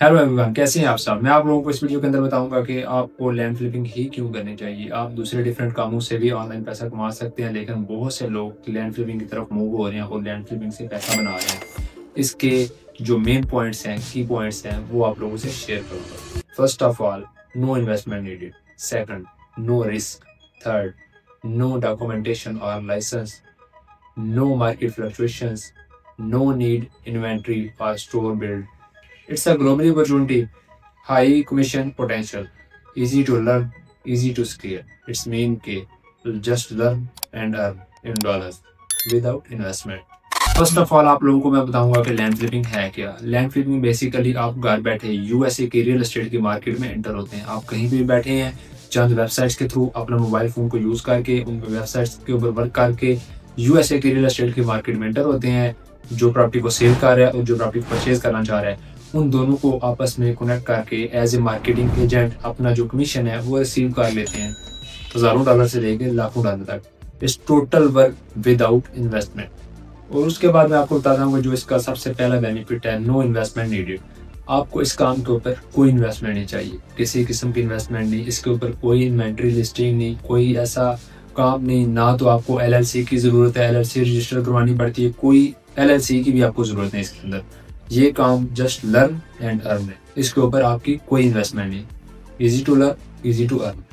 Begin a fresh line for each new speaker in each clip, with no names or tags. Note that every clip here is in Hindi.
हेलो एवरीवन, कैसे हैं आप सब। मैं आप लोगों को इस वीडियो के अंदर बताऊंगा कि आपको लैंड फ्लिपिंग ही क्यों करनी चाहिए। आप दूसरे डिफरेंट कामों से भी ऑनलाइन पैसा कमा सकते हैं, लेकिन बहुत से लोग लैंड फ्लिपिंग की तरफ मूव हो रहे हैं और लैंड फ्लिपिंग से पैसा बना रहे हैं। इसके जो मेन पॉइंट्स हैं, की पॉइंट्स हैं, वो आप लोगों से शेयर करूंगा। First of all, no investment needed. Second, no risk. Third, no documentation और licence. No market fluctuations. No need inventory और store build. It's a global opportunity, high commission potential, easy to learn, easy to scale. It's mean के just learn and earn in dollars without investment. First of all आप लोगों को मैं बताऊंगा कि लैंड फ्लिपिंग है क्या। लैंड फ्लिपिंग बेसिकली आप घर बैठे यूएसए के रियल एस्टेट की मार्केट में एंटर होते हैं। आप कहीं भी बैठे हैं, चंद वेबसाइट्स के थ्रू अपना मोबाइल फोन को यूज करके उन वेबसाइट्स के ऊपर वर्क करके यूएसए के रियल एस्टेट की मार्केट में एंटर होते हैं। जो प्रॉपर्टी को सेल कर रहा है और जो प्रॉपर्टी को परचेज करना चाह रहा है, उन दोनों को आपस में कनेक्ट करके एज ए मार्केटिंग एजेंट अपना जो कमीशन है वो रिसीव कर लेते हैं, हजारों डॉलर से लेकर लाखों डॉलर तक। इस टोटल वर्क विदाउट इन्वेस्टमेंट। और उसके बाद मैं आपको बताता हूँ जो इसका सबसे पहला बेनिफिट है, नो इन्वेस्टमेंट नीडेड। आपको इस काम के ऊपर कोई इन्वेस्टमेंट नहीं चाहिए, किसी किस्म की इन्वेस्टमेंट नहीं। इसके ऊपर कोई इन्वेंट्री लिस्टिंग नहीं, कोई ऐसा काम नहीं। ना तो आपको एलएलसी की जरूरत है, एलएलसी रजिस्टर करवानी पड़ती है, कोई एलएलसी की भी आपको जरूरत नहीं इसके अंदर। ये काम जस्ट लर्न एंड अर्न है। इसके ऊपर आपकी कोई इन्वेस्टमेंट नहीं। Easy to learn, easy to earn,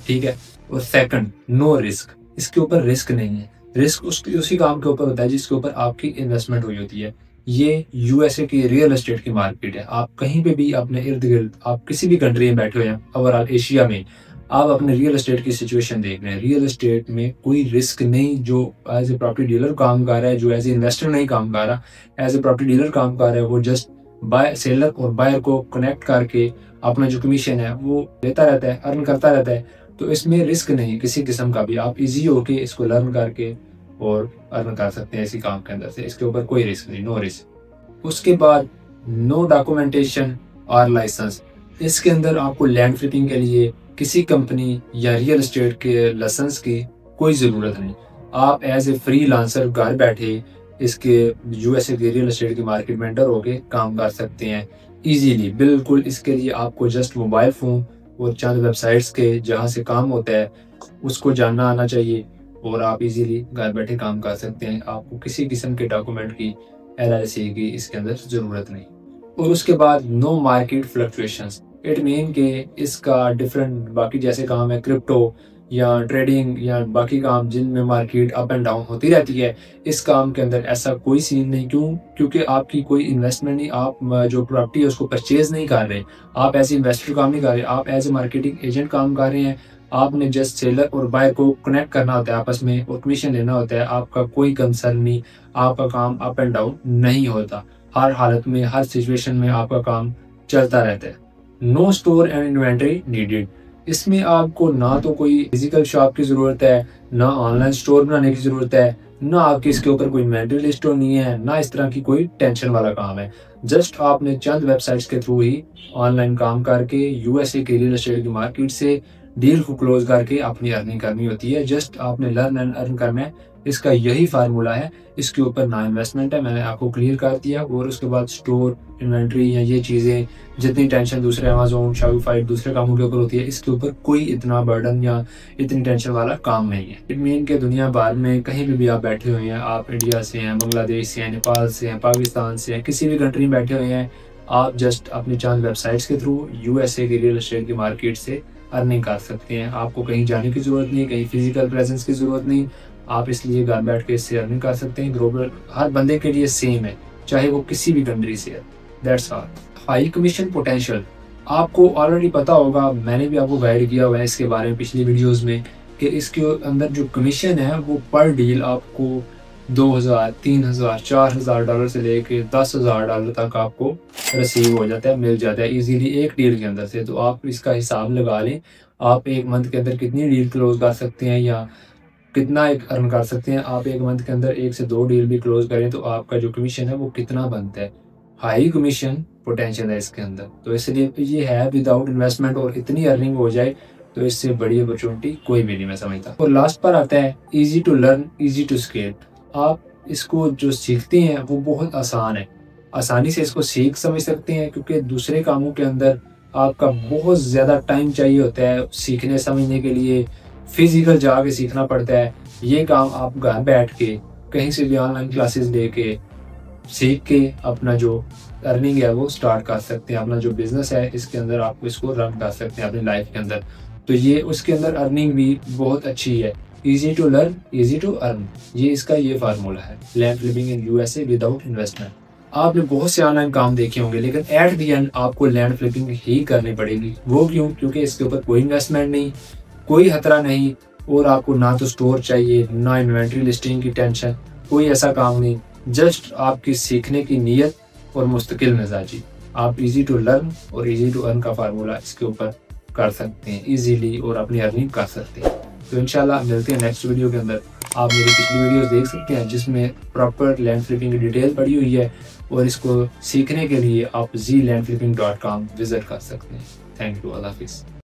ठीक है। और सेकंड, नो रिस्क। इसके ऊपर रिस्क नहीं है। रिस्क उसी काम के ऊपर होता है जिसके ऊपर आपकी इन्वेस्टमेंट हुई होती है। ये यूएसए की रियल एस्टेट की मार्केट है। आप कहीं पे भी अपने इर्द गिर्द, आप किसी भी कंट्री में बैठे हुए हैं, ओवरऑल एशिया में, आप अपने रियल एस्टेट की सिचुएशन देख रहे हैं। रियल एस्टेट में कोई रिस्क नहीं। जो एज ए प्रॉपर्टी डीलर काम कर रहा है, जो एज ए इन्वेस्टर नहीं काम कर रहा, एज ए प्रॉपर्टी डीलर काम कर रहा है, वो जस्ट बाय सेलर और बायर को कनेक्ट करके अपना जो कमीशन है वो लेता रहता है, अर्न करता रहता है। तो इसमें रिस्क नहीं किसी किस्म का भी। आप इजी होके इसको लर्न करके और अर्न कर सकते हैं इसी काम के अंदर से। इसके ऊपर कोई रिस्क नहीं, नो रिस्क। उसके बाद, नो डॉक्यूमेंटेशन और लाइसेंस। इसके अंदर आपको लैंड फ्लिपिंग के लिए किसी कंपनी या रियल एस्टेट के लाइसेंस की कोई ज़रूरत नहीं। आप एज ए फ्रीलांसर घर बैठे इसके यूएसए के रियल एस्टेट की मार्केट में एंटर होके काम कर सकते हैं इजीली, बिल्कुल। इसके लिए आपको जस्ट मोबाइल फ़ोन और चंद वेबसाइट्स के जहाँ से काम होता है उसको जानना आना चाहिए और आप इजीली घर बैठे काम कर सकते हैं। आपको किसी किस्म के डॉक्यूमेंट की, एलएलसी की इसके अंदर ज़रूरत नहीं। और उसके बाद, no market fluctuations. It mean के इसका डिफरेंट बाकी जैसे काम है क्रिप्टो या ट्रेडिंग या बाकी काम जिनमें मार्केट अप एंड डाउन होती रहती है, इस काम के अंदर ऐसा कोई सीन नहीं। क्यों? क्योंकि आपकी कोई इन्वेस्टमेंट नहीं। आप जो प्रॉपर्टी है उसको परचेज नहीं कर रहे, आप एज ए इन्वेस्टर काम नहीं कर रहे, आप एज ए मार्केटिंग एजेंट काम कर रहे हैं। आपने जस्ट सेलर और बायर को कनेक्ट करना होता है आपस में और कमीशन लेना होता है। आपका कोई कंसर्न नहीं, आपका काम अप एंड डाउन नहीं होता। हर हालत में, हर सिचुएशन में आपका काम चलता रहता है। No store and inventory needed. इसमें आपको ना तो कोई फिजिकल शॉप की ज़रूरत है, ना ऑनलाइन स्टोर बनाने की ज़रूरत है, ना आपकी इसके ऊपर कोई इन्वेंट्री लिस्ट होनी है, ना इस तरह की कोई टेंशन वाला काम है। जस्ट आपने चंद वेबसाइट्स के थ्रू ही ऑनलाइन काम करके यूएसए के रियल एस्टेट की मार्केट से डील को क्लोज करके अपनी अर्निंग करनी होती है। जस्ट आपने लर्न एंड अर्न करना है। इसका यही फार्मूला है। इसके ऊपर ना इन्वेस्टमेंट है, मैंने आपको क्लियर कर दिया। और उसके बाद स्टोर, इन्वेंट्री या ये चीज़ें जितनी टेंशन दूसरे अमेज़न, शॉपिफाई, दूसरे कामों के ऊपर होती है, इसके ऊपर कोई इतना बर्डन या इतनी टेंशन वाला काम नहीं है। इट मीन के दुनिया भर में कहीं भी आप बैठे हुए हैं, आप इंडिया से हैं, बांग्लादेश से हैं, नेपाल से हैं, पाकिस्तान से हैं, किसी भी कंट्री में बैठे हुए हैं, आप जस्ट अपनी चंद वेबसाइट्स के थ्रू यूएसए की रियल एस्टेट की मार्केट से अर्निंग कर सकते हैं। आपको कहीं जाने की ज़रूरत नहीं, कहीं फिजिकल प्रेजेंस की ज़रूरत नहीं। आप इसलिए घर बैठ के इससे अर्निंग कर सकते हैं। ग्लोबल हर बंदे के लिए सेम है, चाहे वो किसी भी कंट्री से है। That's all. High commission potential. आपको ऑलरेडी पता होगा, मैंने भी आपको गाइड किया हुआ है इसके बारे में पिछली वीडियोस में, कि इसके अंदर जो कमीशन है वो पर डील आपको 2000, 3000, 4000 डॉलर से लेके 10,000 डॉलर तक आपको रिसीव हो जाता है, मिल जाता है इजीली एक डील के अंदर से। तो आप इसका हिसाब लगा लें, आप एक मंथ के अंदर कितनी डील क्लोज कर सकते हैं या कितना एक अर्न कर सकते हैं। आप एक मंथ के अंदर 1 से 2 डील भी क्लोज करें तो आपका जो कमीशन है वो कितना बनता है। हाई कमीशन पोटेंशियल है इसके अंदर, तो इसलिए ये है विदाउट इन्वेस्टमेंट और इतनी अर्निंग हो जाए तो इससे बड़ी अपॉर्चुनिटी कोई भी नहीं, मैं समझता। और लास्ट पर आता है easy to learn, easy to scale. आप इसको जो सीखते हैं वो बहुत आसान है। आसानी से इसको सीख समझ सकते हैं, क्योंकि दूसरे कामों के अंदर आपका बहुत ज़्यादा टाइम चाहिए होता है सीखने समझने के लिए, फिजिकल जाके सीखना पड़ता है। ये काम आप घर बैठ के कहीं से भी ऑनलाइन क्लासेस लेके सीख के अपना जो अर्निंग है वो स्टार्ट कर सकते हैं। अपना जो बिजनेस है इसके अंदर आप इसको रन कर सकते हैं अपनी लाइफ के अंदर। तो ये उसके अंदर अर्निंग भी बहुत अच्छी है। Easy to learn, easy to earn, ये इसका ये फार्मूला है। Land flipping in USA without investment. आपने बहुत से ऑनलाइन काम देखे होंगे, लेकिन एट द एंड आपको लैंड फ्लिपिंग ही करनी पड़ेगी। वो क्यों? क्योंकि इसके ऊपर कोई इन्वेस्टमेंट नहीं, कोई खतरा नहीं, और आपको ना तो स्टोर चाहिए, ना इन्वेंट्री लिस्टिंग की टेंशन, कोई ऐसा काम नहीं। जस्ट आपकी सीखने की नीयत और मुस्तकिल मिजाजी। आप इजी टू लर्न और इजी टू अर्न का फार्मूला इसके ऊपर कर सकते हैं इजीली, और अपनी अर्निंग कर सकते हैं। तो इंशाल्लाह मिलते हैं नेक्स्ट वीडियो के अंदर। आप मेरी पिछली वीडियोस देख सकते हैं जिसमें प्रॉपर लैंड फ्लिपिंग की डिटेल पड़ी हुई है, और इसको सीखने के लिए आप zlandflipping.com विजिट कर सकते हैं। थैंक यू, अल्लाह हाफिज़।